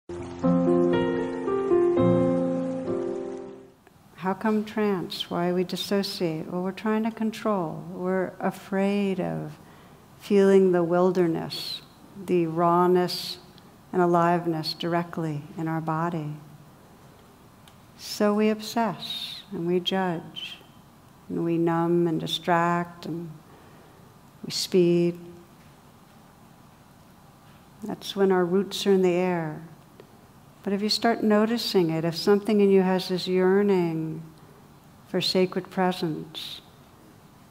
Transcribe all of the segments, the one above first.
How come trance? Why we dissociate? Well, we're trying to control. We're afraid of feeling the wilderness, the rawness and aliveness directly in our body. So we obsess and we judge and we numb and distract and we speed. That's when our roots are in the air. But if you start noticing it, if something in you has this yearning for sacred presence,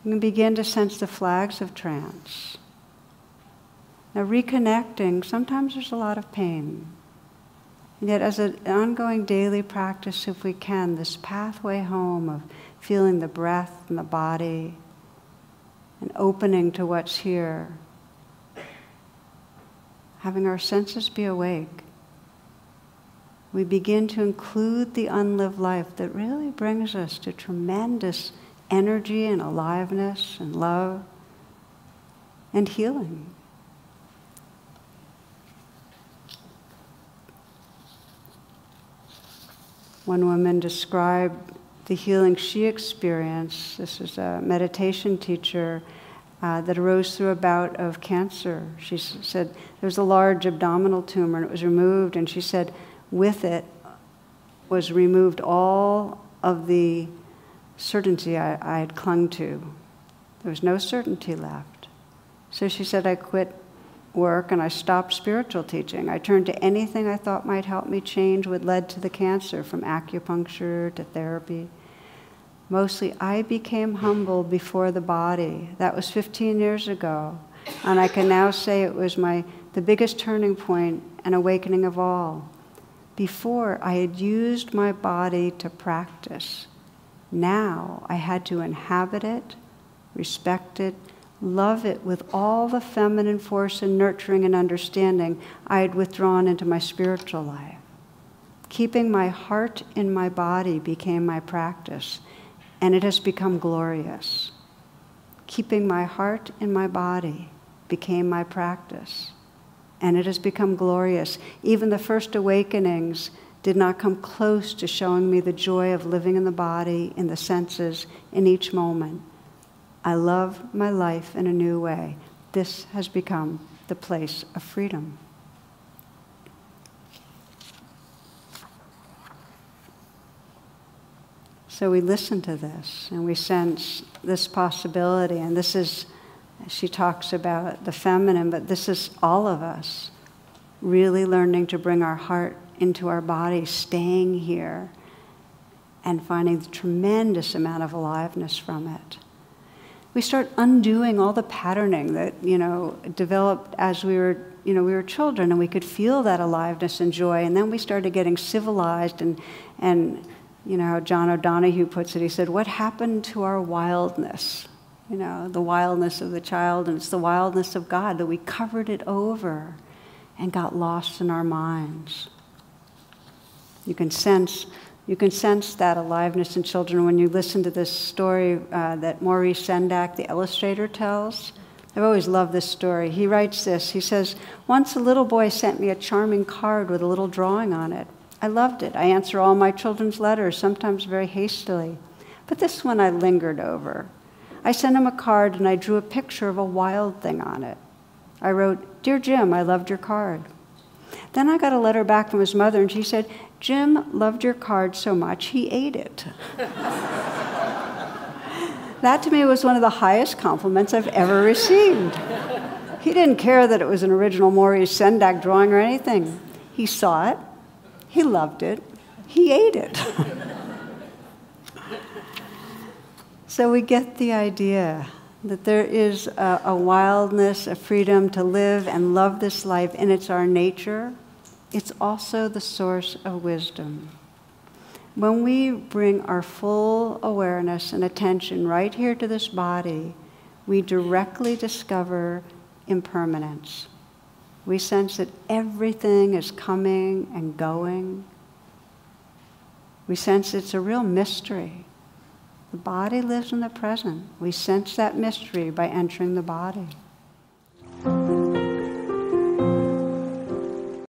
you can begin to sense the flags of trance. Now, reconnecting, sometimes there's a lot of pain. And yet, as an ongoing daily practice, if we can, this pathway home of feeling the breath and the body and opening to what's here, having our senses be awake, we begin to include the unlived life that really brings us to tremendous energy and aliveness and love and healing. One woman described the healing she experienced. This is a meditation teacher that arose through a bout of cancer. She said there was a large abdominal tumor and it was removed, and she said with it was removed all of the certainty I had clung to. There was no certainty left. So she said, I quit work and I stopped spiritual teaching. I turned to anything I thought might help me change what led to the cancer, from acupuncture to therapy. Mostly, I became humble before the body. That was 15 years ago. And I can now say it was the biggest turning point and awakening of all. Before, I had used my body to practice. Now, I had to inhabit it, respect it, love it with all the feminine force and nurturing and understanding I had withdrawn into my spiritual life. Keeping my heart in my body became my practice, and it has become glorious. Keeping my heart in my body became my practice, and it has become glorious. Even the first awakenings did not come close to showing me the joy of living in the body, in the senses, in each moment. I love my life in a new way. This has become the place of freedom. So we listen to this and we sense this possibility, and this is, she talks about the feminine, but this is all of us really learning to bring our heart into our body, staying here, and finding the tremendous amount of aliveness from it. We start undoing all the patterning that, developed as we were children, and we could feel that aliveness and joy, and then we started getting civilized, and how John O'Donohue puts it, he said, what happened to our wildness? The wildness of the child, and it's the wildness of God, that we covered it over and got lost in our minds. You can sense that aliveness in children when you listen to this story that Maurice Sendak, the illustrator, tells. I've always loved this story. He writes this. He says, once a little boy sent me a charming card with a little drawing on it. I loved it. I answer all my children's letters, sometimes very hastily. But this one I lingered over. I sent him a card and I drew a picture of a wild thing on it. I wrote, Dear Jim, I loved your card. Then I got a letter back from his mother and she said, Jim loved your card so much he ate it. That to me was one of the highest compliments I've ever received. He didn't care that it was an original Maurice Sendak drawing or anything. He saw it, he loved it, he ate it. So we get the idea that there is a wildness, a freedom to live and love this life, and it's our nature. It's also the source of wisdom. When we bring our full awareness and attention right here to this body, we directly discover impermanence. We sense that everything is coming and going. We sense it's a real mystery. The body lives in the present. We sense that mystery by entering the body.